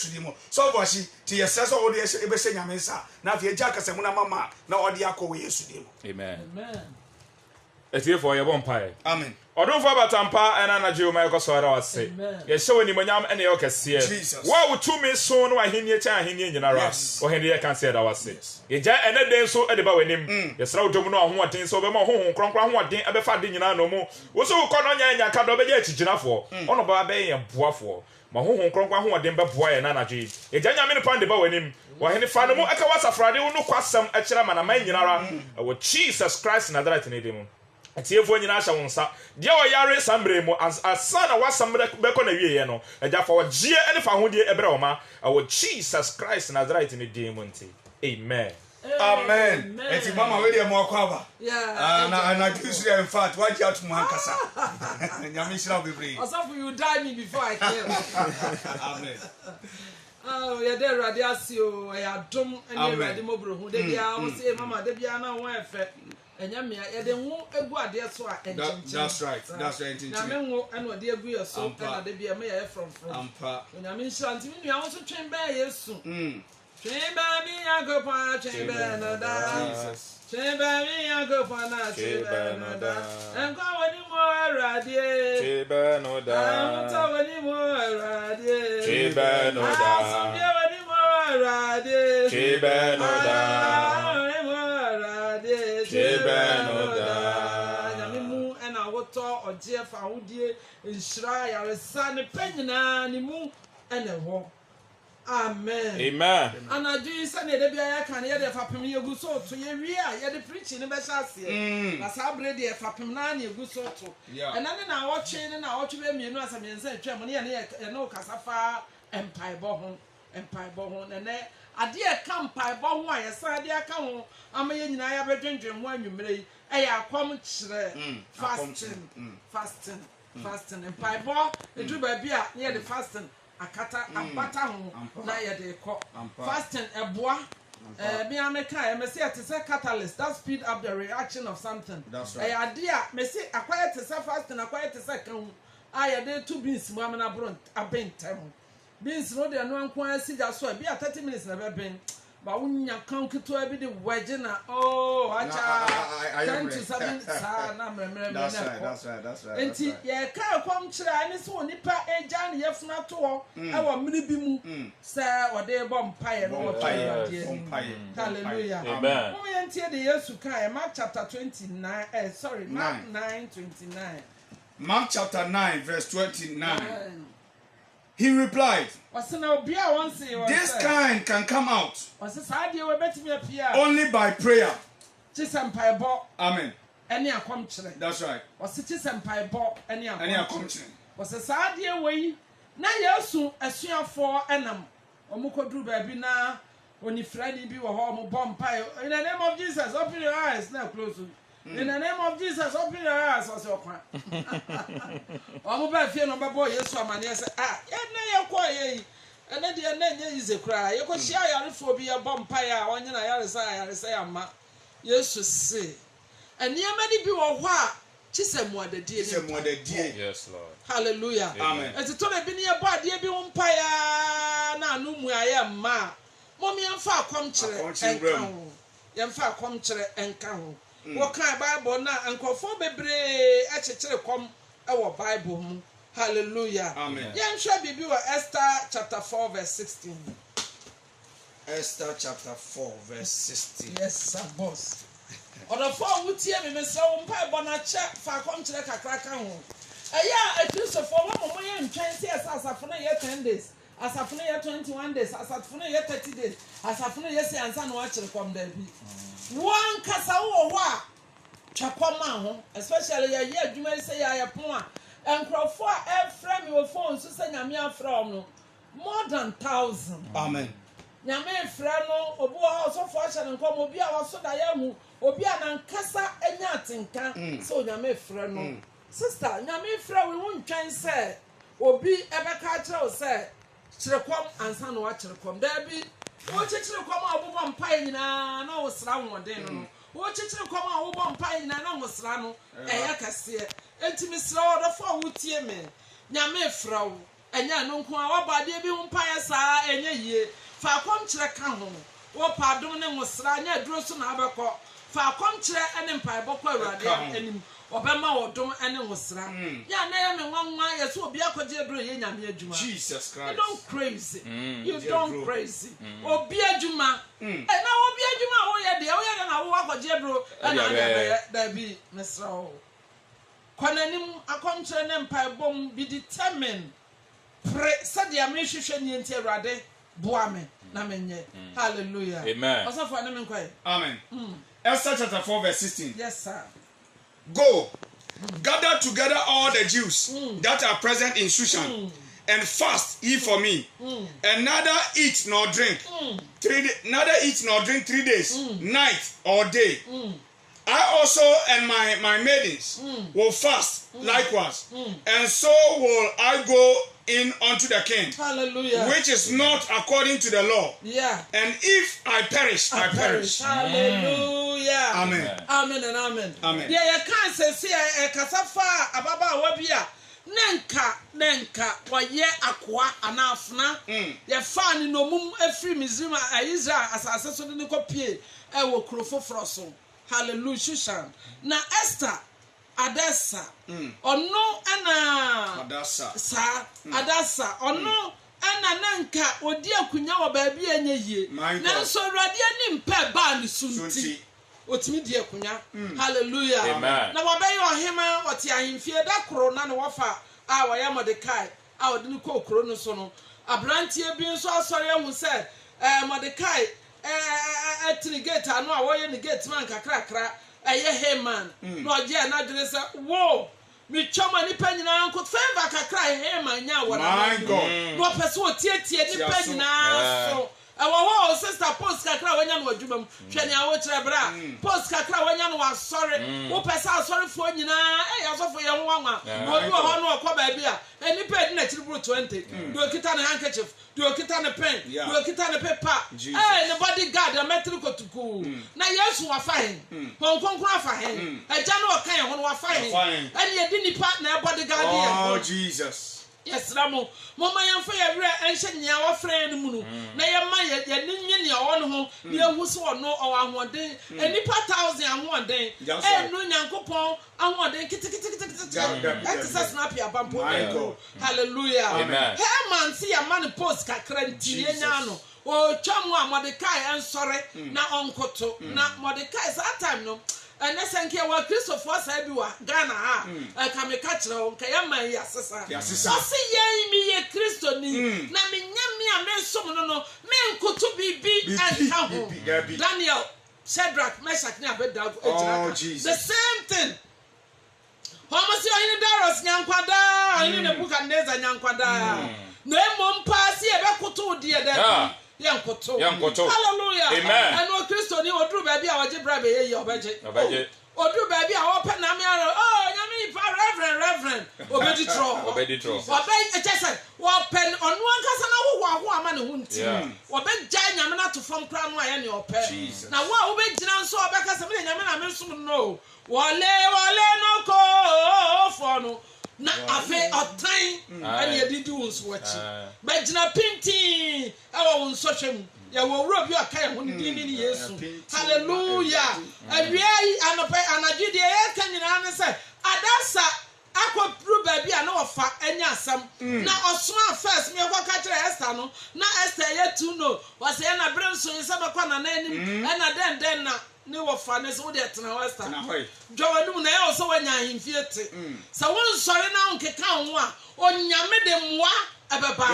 Sudimo. So washi ti yesesa o de ebe se nyame nsa na afie gya kasemu na mama na o de akọ we Yesudimo. Amen. Etie for your bonfire. Amen. Odun for batampa ena na Jehova ekoso wase. Ye hye ni monyam ene yo kese. Wa wutumi so no ahenie cha ahenie nyinara. O hende ye kan say da wase. Ye gya ene den so e de ba wanim. Ye sra udom no ahoɔden so be ma honhon kronkron ahoɔden e be fa de nyina no mu. Wo so ko no nya nya ka do be gya chigyinafo. Ono ba be ye boafo. Ma honhon kronkron ahoɔden be boa ye na na gye. Ye gya nya me ne pan de ba wanim. Wa hene fa no mu aka wasafrade wo no kwasam e kyerɛ ma na man nyinara. Wo Jesus Christ na dara tene dem. Atiefo nyina ahya won sa de o yare sambre mu asana wasambre beko na wiye no agya fa ogie ene fa hodie ebre o ma wo Jesus Christ Nazareth ni din mu nti amen. Amen. Eti mama we de mo akwa yeah na Tuesday in fact what you to hankasa nyame shira bebre also you die me before I kill. Amen. Oh ya de rade asio ya dom ene rade mobro hu de bia o say mama de bia na won efe enyamia ye de hu egu ade so a enchinchi. That's right enchinchi na me hu eno de egu ye so na de bia me ye from ampa enyamia nshira nti me nua wo so twen ba Yesu twen ba mi agopa twen ba no da Jesus twen ba mi agopa na twen ba no da enko woni mo arade Twen ba no da amta woni mo arade twen ba no da asubie woni mo arade twen ba no da Nyamimu ena woto oje fa hodie nshira yaresa ne panyina ne mu ena ho amen amen anadu se ne de bia ya kan ye de fapem ye gu so to ye wi a ye de preach ne be hyase na sabre de fapem na na egu so to ena ne na wotwe ne na wotwe be mienu asamensa twam ne ye no kasafa empaibo ho ne ade e kampai bo ho a yesa ade aka ho amaye nyina ya bedwendwen ho anwumre yi e ya akwam kire fasting empai bo edu ba bia ye de fasting akata abata ho na ye de ko fasting eboa me ameka me say it is a catalyst that speed up the reaction of something e ade a me say akwaya te say fasting akwaya te say kan aye de two beans mu amena bro abentem beans no de no anko asija so be 30 minutes na be ben ba wunya kan kito abi de waje na acha 10 to 7 sa na memre that's right enti ye ka kwam kire ani so nipa eja ne yefuna to ho e wo mini bi mu se ode bo mpaye no mpaye hallelujah amen mo ye ntie de Yesu kan Mark chapter 29 Mark 9:29 Mark chapter 9 verse 29 He replied, this kind can come out only by prayer. Amen. That's right. In the name of Jesus, open your eyes. Now close. In the name of Jesus, open your eyes. What's your plan? I'm about to number boy. Yes, man. Yes, you're quiet. And then the name is a cry. You could share your phobia, bumpire, on your say, yes, to say. And near many people are what? Yes, Lord. Hallelujah. Amen. And to tell me, be near body, be umpire. Now, no, I am ma. Mommy, I'm far come to and far come to and count. What kind of Bible now? And conform bebre actually come our Bible. Hallelujah. Amen. Young shall be Esther chapter 4, verse 16. Esther chapter 4, verse 16. Yes, sir, boss. Or the 4 would tear me, Miss Bible not check far come to the Kakraka. Yeah, at least for 1 moment and 20 years as a funny 10 days. As a funny 21 days, as a funny 30 days, as a funny yes, and son watching come there. One casa wa chapama, especially a year you may say I appoint and crop for every frame your phone to send a mere from more than 1,000. Amen. Yame frano, Obu house of fashion and come Obia was so diamu, Obia and Cassa and Yatinka, so Yame frano. Sister, Yame fra we won't try and say, Obi ever catch or say, Chirekom and son watch come there be. What you come out of pine no slam one day. What you come out of pine no slam, a yakassia, and to Miss Lord of 4 would tear me. Yame frau, enya no nko a wabade bi ho mpae saa enya yie fa kom kyerɛ ka ho wo padom ne ngosra nya aduro so na abekɔ fa kom kyerɛ ene mpae bɔkɔ awurade anim obema wodom ene ngosra ya na ye me nwanwa ye so obi akɔgye aduro ye nyame adwuma Jesus Christ. You don't crazy. You don't crazy. Obi adwuma. Na obi adwuma wo ye de na wo akɔgye aduro na da bi mesra wo. Kwananim akomkyerɛ ne mpae bom be determined. Pray said ya me hwehwɛ ni enti awurade boa me na menye. Hallelujah. Amen. Osafo na me nkwae. Amen. Esther chapter 4 verse 16. Yes sir. Go, gather together all the Jews that are present in Shushan, and fast ye for me, and neither eat nor drink 3 days, night or day. I also and my maidens will fast likewise, and so will I go in unto the king. Hallelujah. Which is not according to the law. Yeah. And if I perish, I perish. Hallelujah. Amen. Amen and amen. Amen. Yeah, you can't say kasafa ababa wabia. Nenka waye akwa anafna. Ye fa ni no mum efri Misraim Israel asase so de ko pie e wo krofo froso. Hallelujah. Na Esther Adasa ono ana Adasa Adasa ono ana nanka odi akunya wo ba bia enya yie nanso awurade ani mpa ba ni sunti otimi di akunya. Hallelujah. Amen. Na wabayi ohema oti ahemfie da koro na ne wofa a waya Mordekai a odi ni ko koro no so no abrantie bi nso asori ehu se Mordekai etrigate anu a wo ye ni gate man kakrakra eye Haman no oje na dwene se wo mi choma ni panyina nko favor kakra Haman nya wo na my God no person otietie ni panyina so ewo sister post kakra wanya no adwuma mu hwe ne awo kire bra post kakra wanya no asori wo pesa asori fo nyina asofo ye ho anwa no bi ho no akọ ba bia eni pedi na chiri bro 20 do kita ne handkerchief do kita ne pen do kita ne paper ne bodyguard a metri kotuku na Yesu wa fa hen konkonkron afa hen eja no kan ye ho no wa fa hen eni edi nipa na bodyguard ye oh Jesus. Yes, Ramo. Mama yan fa ya were enhye nya wa frɛ no mu no. Na ye ma ye ninye ne ɔwɔ no ho, ne ehu so ɔno ɔwɔ ahoɔden. Enipa 1000 ahoɔden. Enu Nyankopɔn ahoɔden kitikiti. Exercise na pia bampo. Hallelujah. Amen. Haman si ya man post kakra ntie nya no. O twamu a Mordekai ensɔre na onkoto. Na Mordekai sa time no and senke wa Christopher say bi wa Ghana ha ka me ka kire o ka ya man ya sesa o se ye mi ye Kristo ni na me nya me a me nsom no me nkoto bibi and ho Daniel Shadrach Meshach ni Abednego the same thing Homo si oyin Darius nyankwada oyin Nebuchadnezzar nyankwada no emompa si e be koto de da Yankoto. Hallelujah. Amen. And no Christo ni odru baby a waje bra be ye obeje. Odru baby a wo pe na me aro. Oh, nyame fa reverend. Obedi tro. Obedi just wo pen onu ankasa na wo ama ne hunti. Obeja nyame na to fam kra no aye ne ope. Na wo obegyina nso obekasa me nyame na me sum no. Wale no ko for no. Na afe otan ani edidi wonso wachi ba gina pinti awo wonso hwem ya wo wuro bi aka ya ho ni ni Yesu hallelujah awiai anope anagide e ka nyina ne se Adasa akopru ba bi a na ofa anya asam na osoma first me kwa ka kire Esther no na Esther ye tu no wase na bremso yin sama kwa na anim na den na ne wofa ne so de tena Esther dwawanum na e so wanya ahemfie te sa won sori na nkeka ho a onyame de moa ababa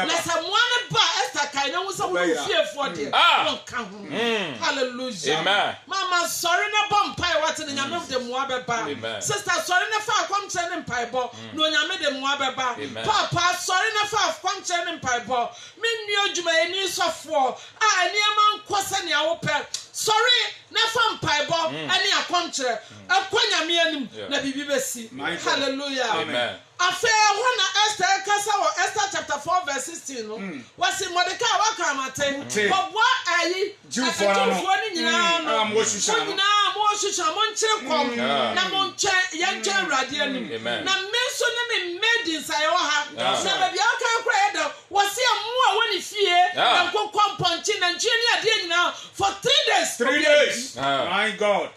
na sa moa ne ba Esther kai na wo so wo fiefo de won ka ho hallelujah amen mama sori na bompai what ne nyame de moa baba sister sori na fa akwamche ne mpaibo no nyame de moa baba papa sori na fa akwamche ne mpaibo menni odwuma eni sofo a eni ama nkose ne awope sorry na fa mpaibo ani akwamche akwanyame anim na bibi besi hallelujah amen afa ho na Esther kasa wo Esther chapter 4 verse 16 no wasi Mordekai wa kamate bobwa ayi Jufo ni nyina no mo shusha mo nkyere kom na mo nche ya nche awrade anim na menso ne me made inside wa ha na bia aka Was here more when he fear and go come punching and Jenny now for 3 days. 3 days. My God.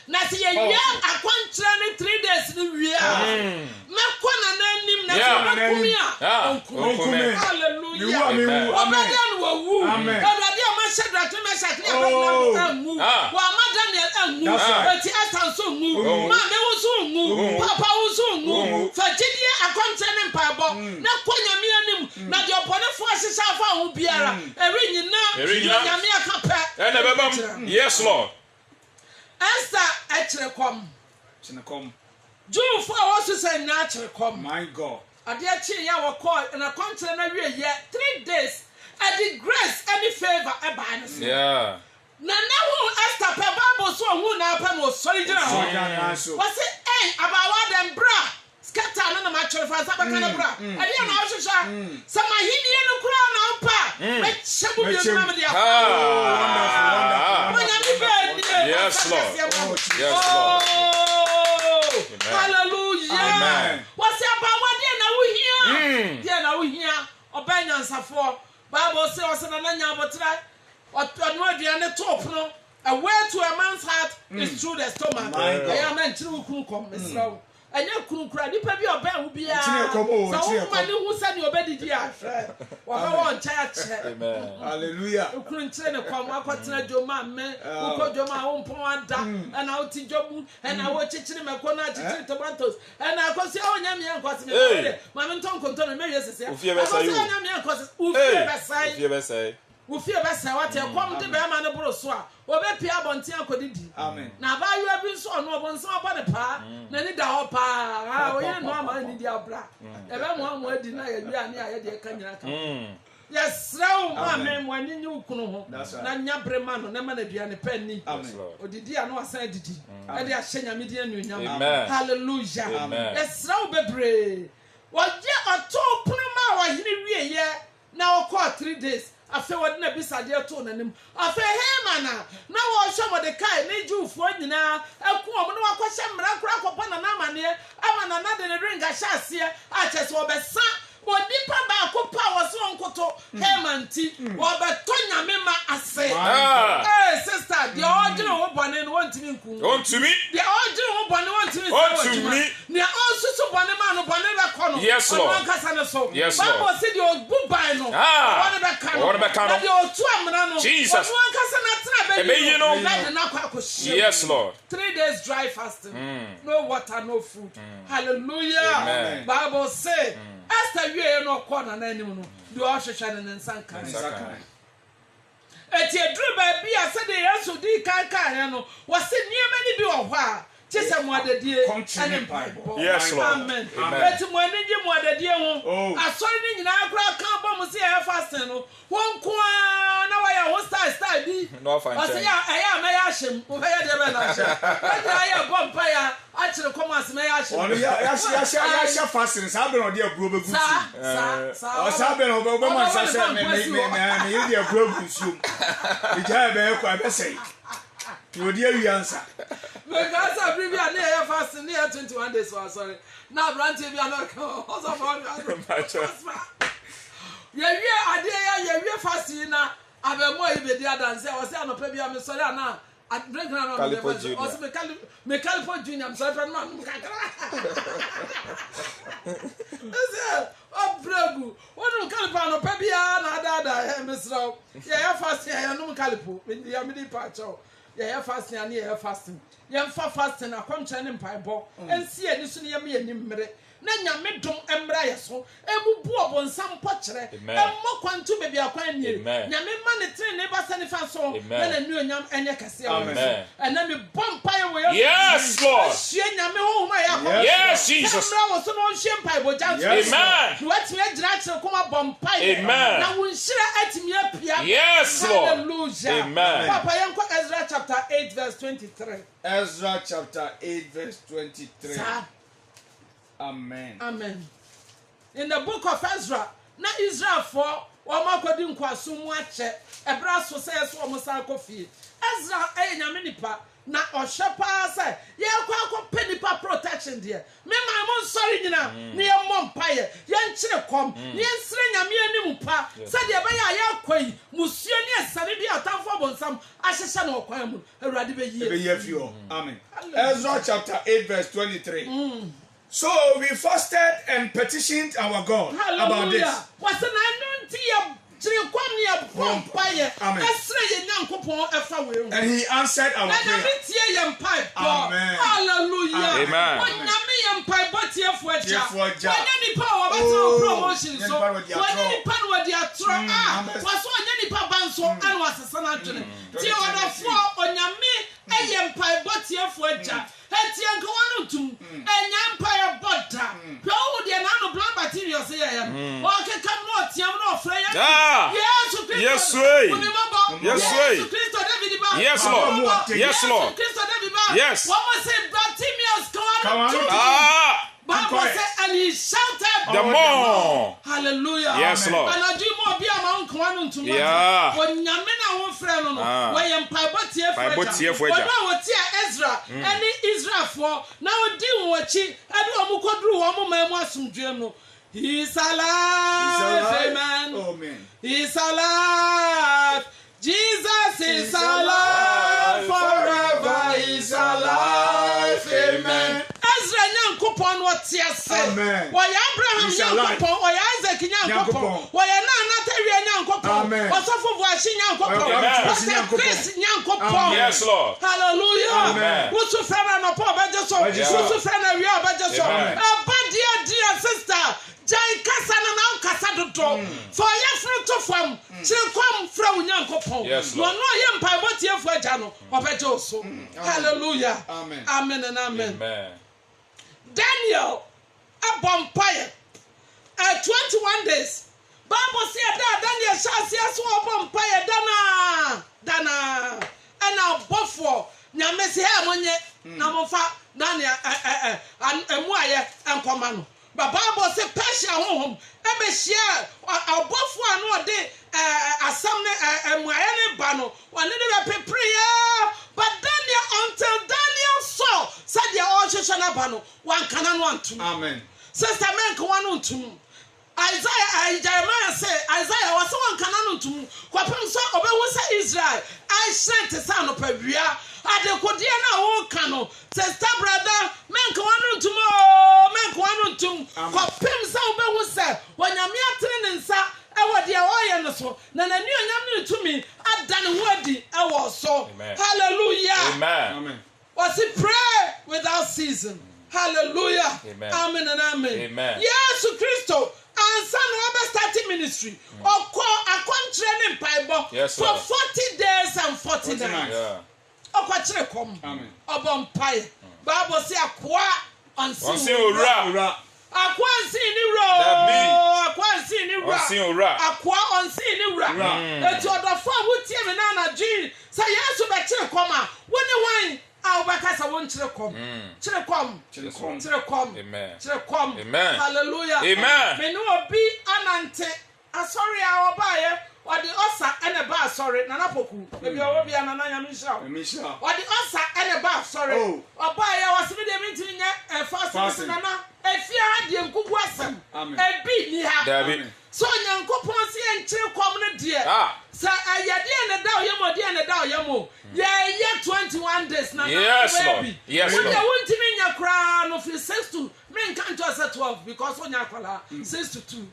Na si ye akwantra ne 3 days ni wi a mekọ na nanim na kumia hallelujah amen amen Awurade ma Shadrach me Shadrach amu wa ma Daniel amu eti asanso mu ma me wo so mu papa wo so mu fa gidie akwantra ne mpabo na kwanyame anim na de oponefo ahyehyɛ afa ho biara eri nyina nyame akapɛ na bebam yes Lord. Esther Echrekom. Chinekom. June for us to say Nachrekom. My God. Adiachi ya wako in a country na we 3 days. I did grace any favor abanis. Yeah. Na who Esther per Bible so who na pen was soldier. Was it about them bra? Scatter na match for Sabakana bra. I didn't know so. Some hidi no crown on pa. Let's shabu your Yes, Lord. Yes, Lord. Hallelujah. Amen. What's about what they know here? They know here. Obedience for Bible says, "And then you but try. Or no, they are the top. No, a way to a man's heart is through the stomach. I am meant to come, Miss Rowe. And you couldn't cry. You probably obey who be a woman who said you obey the affair. Or church. Amen. Hallelujah. You couldn't train a come. I got to your man, who got your own point and I'll teach you, and I will teach him a corner to tomatoes. And I could say, oh, Yammy and Cosme. Mamma Tom control me, yes, yes, we fear best what you come to Bearman of Broswa, or Beppia Bontia Codidi. Amen. Now, by you have been so no one saw about the pa, Nanny da pa, we are normal in the abra. Everyone will deny you are near the Kanyaka. Yes, so, my man, when you knew Kuno, Nanya Breman, never be any penny. Or did you know I said it? And they are saying a median union. Hallelujah. Yes, so be brave. What you are told Prima, I hear now, 3 days. I feel what never be said to him. I feel him, Anna. Now, I'll show what the kind need you for you now. I'll come no question, but I'll crack upon an arm here. I'm another ring. I shall see. I just want the sun. What deeper back power so uncle him and tea. What but Tonya Mima, I say. Hey, sister, the original one and want to me. Want to me? The original one want to me. They are also so one man of another corner. Yes, Lord. Yes, Lord. Bible said you're good by no. What about Jesus. Yes, Lord. 3 days dry fasting. No water, no food. Hallelujah. Bible say, Esther, you are no corner anymore. You are shining in Sanka. Eti edru ba bia se de Yesu di kan no was se niam ni bi wo hwa chese mo adedie ene Bible. Yes, Lord. Amen. Eti mo anije mo adedie ho asori ni nyina akra kan ba mo se ya fasting no won ko na wa ya wo style bi no fine. O se ya eya me ya hyem wo ya de be na hyem ya ya bompa ya achire commerce me ya hyem onu ya fasting sa be no de aburo be gusi o sa be no be ma sa se me ye de aburo gusi e ja be ko be sei you dey wi answer because I bring you near fasting near 21 days so sorry now branch be na also for you fasting na abemo ibe dia dance o se anope bia me sorry na drink na no o se me Calipo Junior I'm sorry man o bregu wonu Calipo anope bia na dada me sro ya fasting ya no Calipo me dia me di pa cho ya fasting and ya fasting ya fa fasting akwamcha ne mpaibo ensi ani so ne ya me ani mmere na nyame dom emra yeso ebubu obonsam pokere emmo kwantu bebi akwan nie nyame ma ne tire ne ba sane fa so na na nu onyam enye kase amen na me bompa ye we yes Lord hie nyame ho ma ya yes Jesus emra wo so no hie mpaibo janso amen wati me gira kire koma bompa ye na wo nhira atimi apia yes Lord hallelujah amen papa yanko Ezra chapter 8 verse 23 Ezra chapter 8 verse 23 Amen. Amen. In the book of Ezra, na Israel for wɔn akɔdi nkwaso mu akyɛ ɛbra so sɛ ɛso wɔn san akɔ fie Ezra ɛyɛ nyame nipa na ɔhwɛ paa sɛ yɛkɔ akɔpɛ nipa protection deɛ mema mo nsɔre nyina ne yɛmmɔ mpaeɛ yɛnkyere kɔm ne yɛnsere nyame anim pa sɛdeɛ ɛbɛyɛ a yɛakɔ yi musuo ne ɛsane bi atamfo abɔnsam ahyehyɛ no ɔkwan mu awurade bɛyie fi hɔ amen. Ezra chapter 8 verse 23. So we fasted and petitioned our God about this. What's the name? And he answered our prayer. Amen. Hallelujah. Amen. Yes, Lord. Yes, Lord. Yes, Lord. Yes. And he shouted the more. Hallelujah. Yes, Lord. And I do more be among Kwanum. Yeah. When Yamina won't friend, when you Pibotia for Ezra, and Israel for now deal watching, and Wamukodru, Wamu Journal. He's alive, amen. Amen. He's alive. Jesus is alive forever. He's alive, amen. Ezra Nyankopon what say? Why Abraham Nyankopon? Why Isaac Nyankopon? Why Natalia Nyankopon? What's up for washing Nyankopon? What's that Chris Nyankopon? Yes, Lord. Hallelujah. What's your friend and a poor Bajaso? What's your friend and your Bajaso? A dear sister. Jai kasa na na kasa dodo for yefro to fam chikom from Nyankopon no no ye mpaibo tiefo agya no obeje so hallelujah amen amen and amen amen. Daniel abompaye 21 days Bible say that Daniel shall see so abompaye dana and abofo nyame se ha monye na mofa Daniel emu aye enkoma no. But Bible says Persia home. Ebe share abofo anu de asam ne bano. One dey prayer. But Daniel until Daniel saw said the all shana bano. One kanan one to. Amen. Sister men ko one to. Jeremiah say Isaiah was one kanan to. Kwapem so obewu say Israel. I sent the son of Pebria. Adekodia na wo kano. Sister brother men ko one to Kopim sa obehu se wanyame atere nsa ewo de oye no so na nani onyam to me adane ho adi ewo so hallelujah Amen. Was it pray without season hallelujah Amen. Amen and amen Amen. Yes Christo and son obe starting ministry oko akontre ne mpaibo for 40 days and 40 nights Yeah. Okwa kom amen obon pai Bible say akwa Onsin ora. Akwa onsin ni ro. Akwa onsin ni ro. Onsin ora. Akwa onsin ni ro. Eti odofo wutie me na na dwi. Say Yesu be kire koma. Woni wan a obeka sa won kire kom. Kire kom. Kire kom. Amen. Kire kom. Amen. Hallelujah. Amen. Me no obi anante. Asori a obaye. Wadi osa ene ba sorry nana poku ebi owo bia nana nyame hira wadi osa ene ba sorry oba ya wasebe de minti nya fast nana efia ha de nkugu asem ebi ni ha David so Nyankopon se enchire kom ne de sa ayade ene da oyemo de ene da oyemo ye 21 days nana yes Lord yes Lord wonti mi nya kra no fi 6 to me nkan to say 12 because onya kwala 6 to 2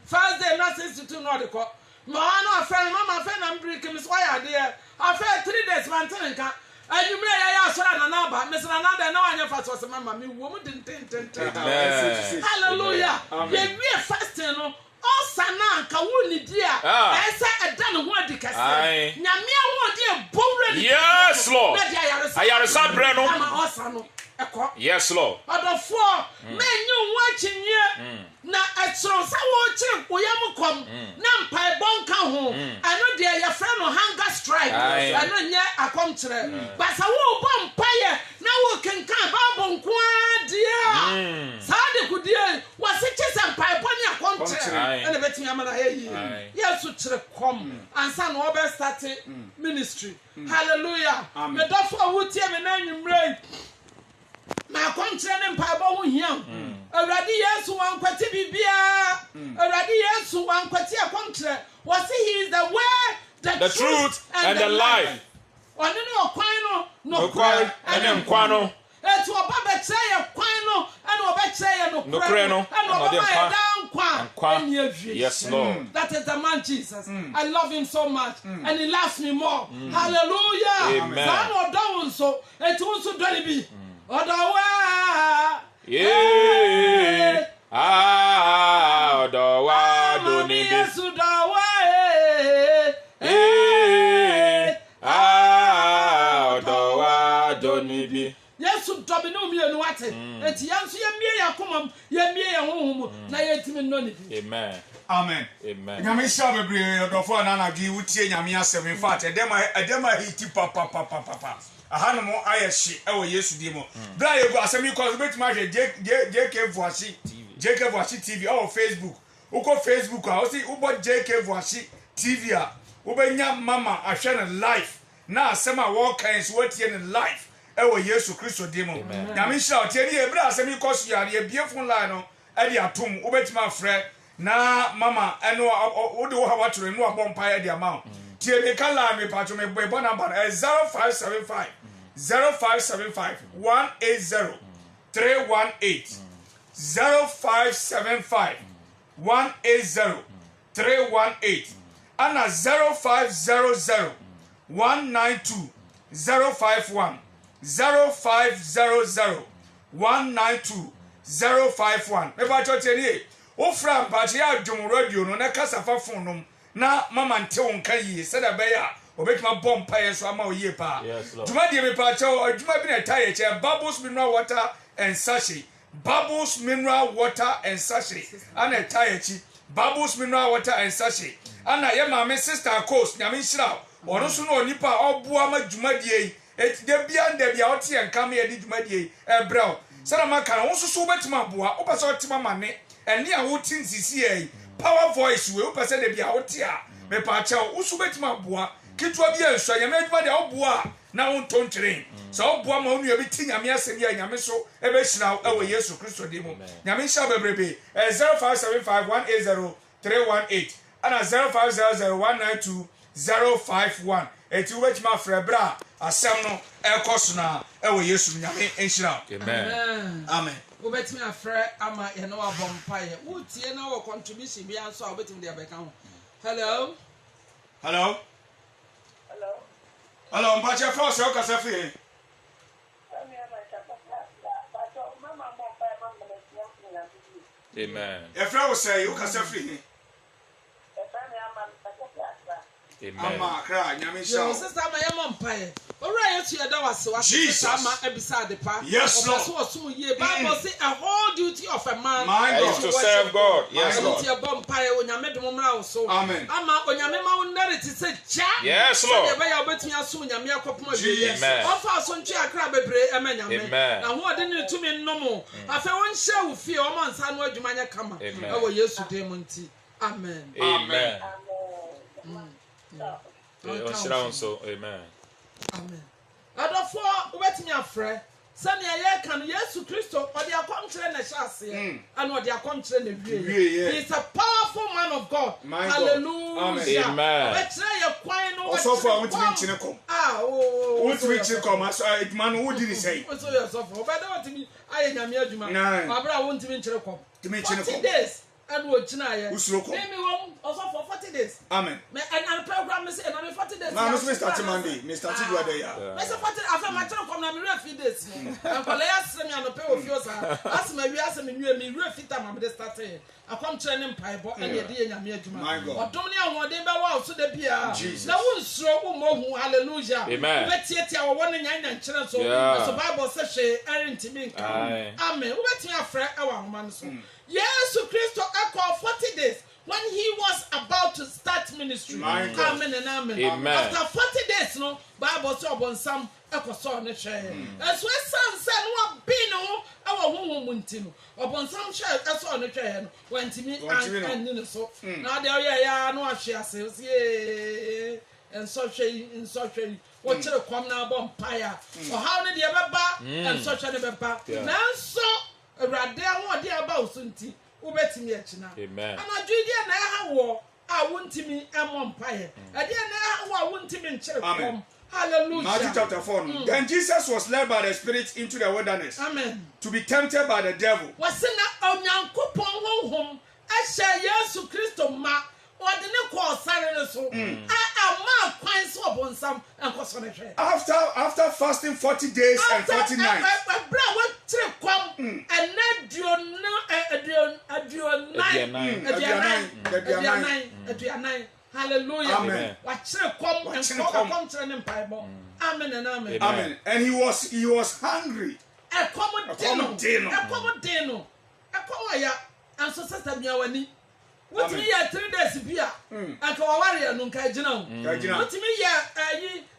first day na 6 to 2 no de ko Mama friend, mama friend, I'm breaking Miss Wire there. I fed 3 days, man, telling her. And you may I saw an number, Miss Ananda, no one ever was a mamma, me woman didn't. Hallelujah. They were fasting, all Sana, Kawuni, dear. I said, I done what the Cassie. Namia, what dear, bold. Yes, Lord. I are a sad brand. Yes, Lord. Other 4 men you watching here. Na etro sa wo chi oyam kom na mpai bonka ho ano de ya friend no hunger strike ano nya akom kire but sa wo bo mpai na wo kenkan Bible nko dia saa de kudie wase chese mpae poni akontre ene betimi amana heyi yesu kire kom ansa no obe start ministry hallelujah me dofo wutie me na nwumre ma kontre ne mpae bo ho hiam awurade yesu wankwati bibia awurade yesu wankwati akontre wase he is the way the truth and the life oni no kwan no kwan ene nkwa no etu oba betre ye kwan no ene obetre ye no kwan no ene oba ye dan kwan eni awie. Yes Lord. That is the man Jesus. I love him so much and he loves me more. Hallelujah. Amen. San odo so etu so dole bi odo wa odo wa do ni bi Yesu do wa odo wa do ni bi Yesu dobi no mienu ate enti yanso ye mie yakomam ye mie ye honhom na ye timi no ni bi. Amen. Amen. Nyame sha bebre odofo anana gi wutie nyame asem in fact edema hiti papa ahana mo ayehye ewo Yesu di mo bra ye go asem ikọ betima hwe JK Vuashi TV or Facebook uko Facebook a o si ubo JK Vuashi TV a ubenya mama ahwe na live na asem a wo kan so watie ne live ewo Yesu Kristo di mo nyame sha otie ni e bra asem ikọ so yare e biefun line no e di atom ubetima frɛ na mama eno wo de wo ha waturo no abompa ya di amount tie me kala me patro me boy number 0575 180 318 0575 180 318 ana 0500 192 051 0500 192 051 me patro tie ni ofra mpache ya dwom radio no na kasafa phone no na mama nte won kan yi se da be ya obetuma bomb paye so ama oye pa dwuma de me pache dwuma bi na taye che Bubbles mineral water and sachet Bubbles mineral water and sachet ana taye chi Bubbles mineral water and sachet ana ye ma me sister coast nyame nhira ono so no onipa oboa ma dwuma de eti de bia nda bia ote enkam ye di dwuma de ebra sana maka no so so betuma boa opasa otima mane eni a wotin sisi e power voice we opasa de bia wote a me pa cha usu betima boa kitwa bia nso nyame adwuma de oboa na wonto ntweren so oboa ma onu abi ti nyame asem ya nyame so e be hira ewo Yesu Kristo de mu nyame hira bebrebe 0575180318 ana 0500192051 eti wo betima frɛ bra asem no ekoso na ewo Yesu nyame enhira. Amen. Ubetimi afre ama ye no abompaye wutie na wo contribution bia nso a ubetimi de abeka ho. Hello mpache force o kasa fi Amen. Efra wo say o kasa fi Amen. Ama kra nyame sha. Yo sister ma ye mompaye. Ora ye tu ye da wase wase ama ebisa de pa. Yes Lord. So so ye Bible say a whole duty of a man is to serve God. Yes Lord. Ye bompaye onyame dum mra wo so. Amen. Ama onyame ma wo narity say ja. Yes Lord. Ye ba ya obetua so onyame akopoma bi. Amen. Ofa so ntwe akra bebre emanyame. Amen. Na ho de ne tumi nnomo. Afa won hye wo fie o man sa no adwuma nya kama. E wo Yesu dem nti. Amen. Amen. Amen. Amen. Adofo ubetimi afre sani ye kan Yesu Kristo odi akomkire na hyase and odi akomkire na wie. He is a powerful man of God. Hallelujah. Amen. Betre ye kwan no osofo a wotimi nchine kom. Wotimi nchine kom aso edman wo di ni sei. Oso ye osofo obeda wotimi aye nyame adwuma. Abra wotimi nchine kom. Timi nchine kom. 40 days and wo china ye. Usuro kom. Maybe won also for 40 days. Amen. Me and program me say and 40 days. Na Mr. Start Monday. Mr. Start do there. Me say 40 afa ma tell kom na me refi days. And for last me an pay of yours. As me wi as me nwe me refi time am dey start. Akom training paibo and ye dey nyame adwuma. Odom ne ahode be wa so da bia. Na won suro wo mo hu hallelujah. Betietia wo won nyan nyan kire so. So Bible say she erintimi nka. Amen. Wo betia afre e wa homa no so. Yesu Kristo akọ 40 days. when he was about to start ministry. Amen and amen. After 40 days, no, Bible said upon some echo ne share. As we said, no be no, our woman tino. Upon some share, as on the share, went to me and so. Now there, no, she says, yea, and such a what you come now, vampire. Or how did you ever and such a pepper? Now so a radar one dear about Sunti, who bet me at now. Amen. And I did now war, I won't me a vampire. I didn't know I won't me in church. Hallelujah. Matthew chapter 4. Then Jesus was led by the Spirit into the wilderness. Amen. To be tempted by the devil. Was in a Yankupon home, I shall Yesu Christo ma, or the Nico Silence. I am quite so upon some and consolation. After fasting 40 days and 40 nights. Hallelujah. Amen. Amen and amen. Amen. And he was hungry. And so sister Miawani. What me ya 3 days bia. And ka waware no nka gina. What me ya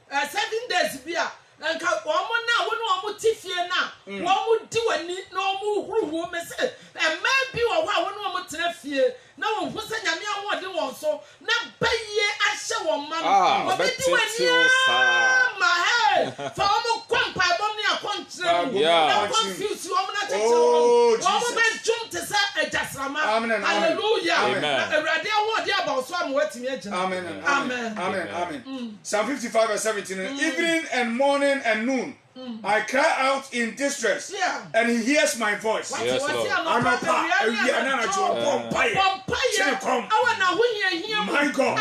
7 days bia. And ka omo na wo no omo tifie na. Wo mo di wani na omo huruhu me se. E ma bi wo ho wo no omo tena fie. Na wo hu se nyame ahode won so na baye ahye won ma no. Wo di wani ma he. For omo kwampa bom ni akontre. Na confuse wo na tete wo. Wo be jum te se ejasrama. Hallelujah. Awurade ahode aba so am watimi agina. Amen. Amen. Amen. Psalm 55 verse 17. Evening and morning and noon, I cry out in distress, and he hears my voice. Yes, Lord. My God.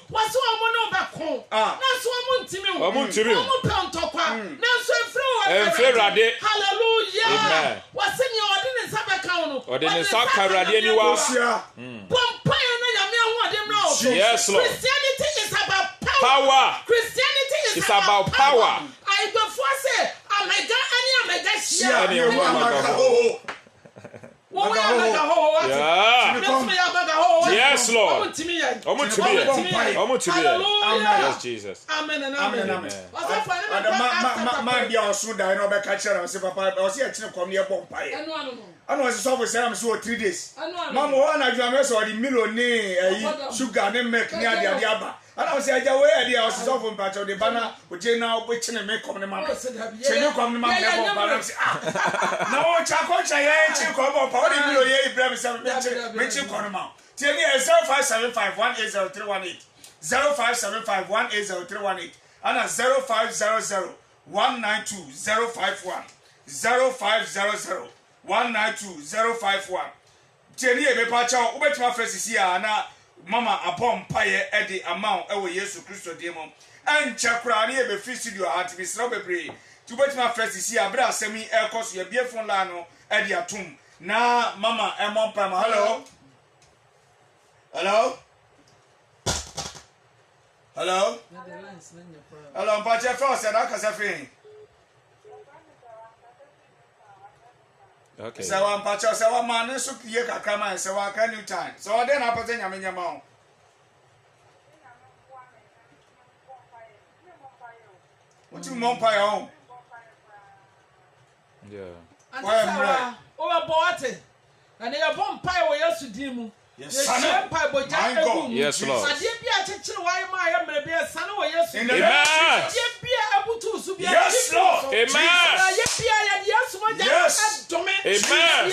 Was one no back home. That's one to me. Hallelujah. What's in your ordinance account? Or the soccer radio. Yes, Lord. Christianity is about power. Christianity is about power. I before say, Yes, Lord. Yes, Jesus. Amen and amen. Man, be also dying over catcher and say, Papa, I was here to come near Bompire. I know it's over 3 days. Mamma, one I dress or the millionaire sugar, then make near the Adiaba. And I was saying, I was off on patch of the banner, which is now which in a make on the man. Say, come the man. No, Chacocha, I ain't come up, only millionaire, mention Conoma. Tell me 0575 180 0575 180 and 0500 192 051 0500 192 051. Tell me a pacha, which my first is here, and Mama upon Pie Eddie amount ewe Yesu Christo demon. And Chakra near the free studio at Miss Robert Bray. To wait my first is here, Bra semi air cost your beer from Lano, Eddie Atum. Na Mama Emon Pama. Hello? Hello? Hello? Hello, Pacha Frost and Akasafi. Okay. So I'm Pacha, so I'm man, so Pieka Kama, so I can you time. So then I put in your mouth. What you want by home? Yeah. And over Boate. And they are bomb pie where you should Yes, yes, Lord. I did be a teacher why my baby a son or yes. Amen. Yes, Lord. Amen. Yes, Amen.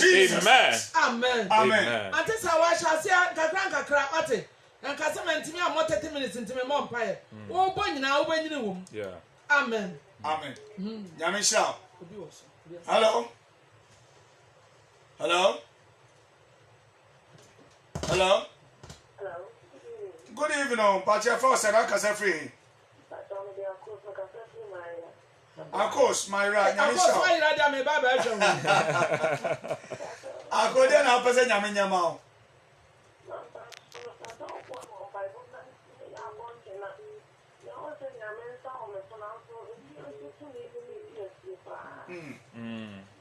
Jesus. Amen. Amen. And this how I shall say Kakranka and Casamantini are more 30 minutes into my mom pie. Oh, boy, now when you know. Yeah. Amen. Amen. Yamisha. Hello. Hello. Hello. Good evening. Pacha Frost and Akasafi. Akos, my right. Akos, why you rather me baba? Akode na pese nyame nyama o.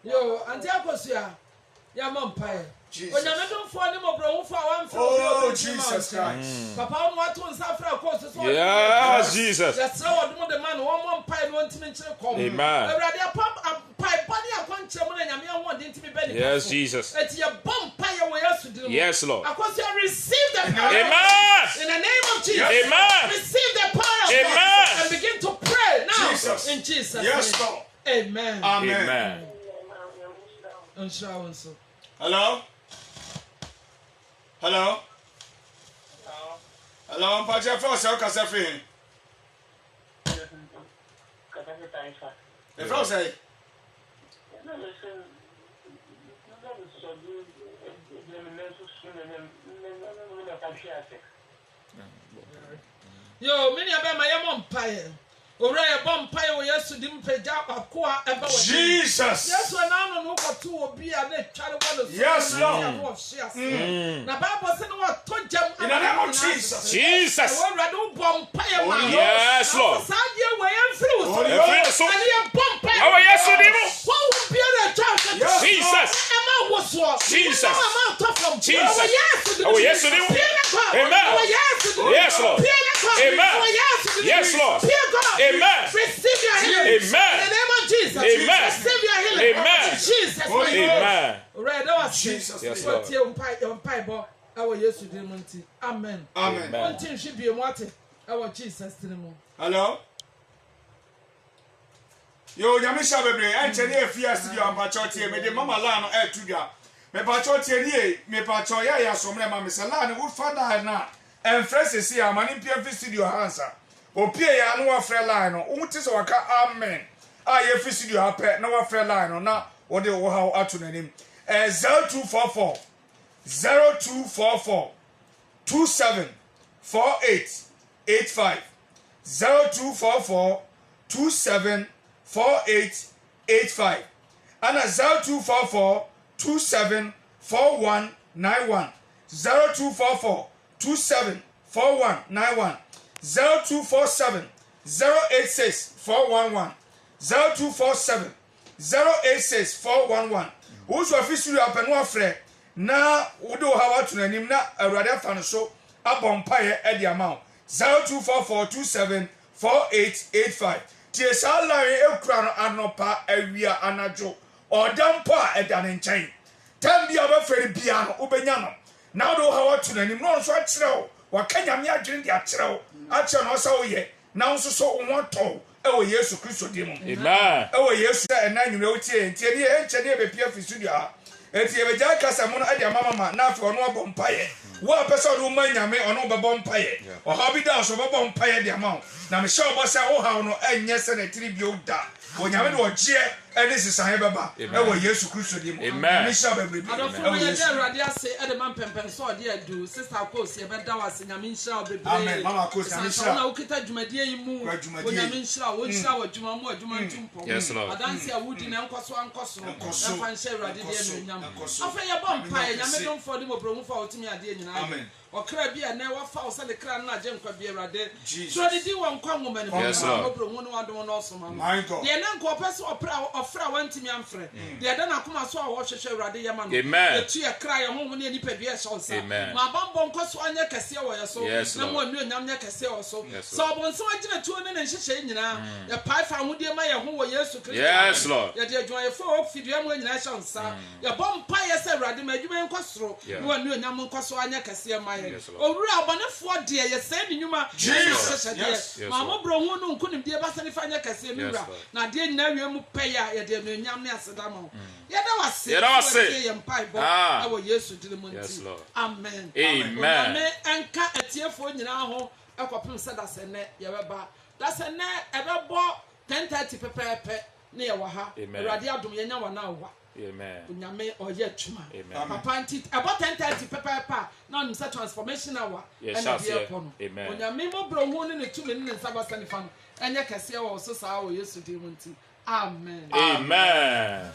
Yo, Auntie Akosia, ya mompai. Onyame domfo ne mobrohufo a wan Oh, Jesus Christ. Papa no ato nsafra Akos so. Yes, Jesus. Yes, now odum the man one mompai no ntimi nkire kom. Amen. Ewrade apam pai body akwankyere mu na nyame ho de ntimi be ni. Yes, Jesus. Eti ye bompai ye wo Yesu dinu. Yes, Lord. Akosia receive the power. Amen. In the name of Jesus. Amen. Receive the power of Amen. God and begin to pray now. Jesus. In Jesus' name. Yes, Lord. Amen. Amen. Amen. Hello? Hello? Hello, I'm Pacha Frost, how can I say? The Frost say? Yo, many of them are umpire. Ora bompai wo Yesu dim peja akoa eba wo Jesus. Yesu na no no koto obi a na tware wo no. Yes, Lord. Na Bible say no what to jam in the name of Jesus. Jesus. Wo rado bompai ma. Yes, Lord. Sadia we am Oh, bompai. Oh, Yesu dim. Wo be na church. Jesus. Ema wo so. Jesus. Ema to from. Jesus. Oh, Yesu dim. Amen. Yes, Lord. Amen. Yes, Lord. Amen. Receive your healing. Amen. In the name of Jesus. Amen. Receive your healing. Amen. Jesus. Amen. Right, that was Jesus. Yes, Lord. Amen. Amen. One thing should be a water. Our Jesus. Hello? Yo, Yamisha Bebre, and Chenia Fias, you are Pachotti, me de Mama Lano, Tuga. Me Pachotti, me Pachoya, Somema, Miss Alana, would father now. And Francis here, my impure studio answer. Opie ya no afre line no umuti so waka amen a ye fi studio apɛ na wafre line no na wo de wo ha ato nanim 0244 27 4885 0244 27 4885 ana 0244 27 4191 0244 27 4191 0247 086 411 0247 086 411 Who's your official apenu afre na wudo ha watu nanim na awurade afa no so abompaye e di amount 0244274885 tie sa line ekura no anopa awia anajo odampo a eda ne nchen tambia ba fere bia no obenya no na wudo ha watu nanim no so akire wakanya me adwene di akire wo akire no so ye na nso so wonto ewo Yesu Kristo di mu amen ewo Yesu na nwure otie ntie ni enche ni ebepia fi studio a enti ebeja kasa mu no ade mama na afi ono obọ mpaye wo apesa do manyame ono bebo mpaye o ha bi da so bebo mpaye di amount na me sha obo sa wo ha no enye se na tiri bi o da onyame de ogie ene sisan beba ewo Yesu Kristo di mu me sha bebre bi ewo Yesu awurade ase ede man pempen so ode adu sister Akosi ebeda wase nyame nhyira bebre amen mama Akosi nyame nhyira na ukita dwumadie yi mu nyame nhyira wo nhyira wo dwuma mu adwuma ntumpo yes lord adanse awudi na nkoso ankoso na fa nhyira awurade de no nyam afa ye bom pae nyame dom for de mobromu fa otimi ade nyina amen okra bia na wafa wo se de kra na agye nkwa bia awurade so de di won kwa nwoma ne mobromu no wadom no so ma ye na nko pese ofra wantimi amfre de da na koma so a wo hwehwe awurade ye ma no etu ye kra ye ho ne nipa bia hye onsa ma bambo nkoso anya kase wo ye so na mo anu nyam nya kase wo so so obonso agina tuo ne nhyehyɛ nyina ye pae fa hodie ma ye ho wo Yesu Kristo yes lord ye de adwuma ye fo fidua mo nyina hye onsa ye bom pa ye se awurade ma adwuma nkosoro no anu nyam nkoso anya kase ma owura abonefo de ye se ni nyuma Jesus ma mo bro hu no nkunim de ba se ni fa anya kase mi wura na de nyina wie mu pɛ ya ye de no nyam ne aseda mo ye da wase ye mpai bo awo Yesu dile mo nti amen amen me enka atiefo nyina ho ekopem se da se ne ye beba da se ne ebebo 10:30 pepepe ne ye wa ha awurade adom ye nya wa na wa Amen. Onyame oye chuma. Papa nti about 10:30 papa na no say transformation hour. Yes, amen. Onyame mo bro hu ne tumi ne nsabasa ne fa no. Enye kese wo so saa wo Yesu di mu nti. Amen. Amen.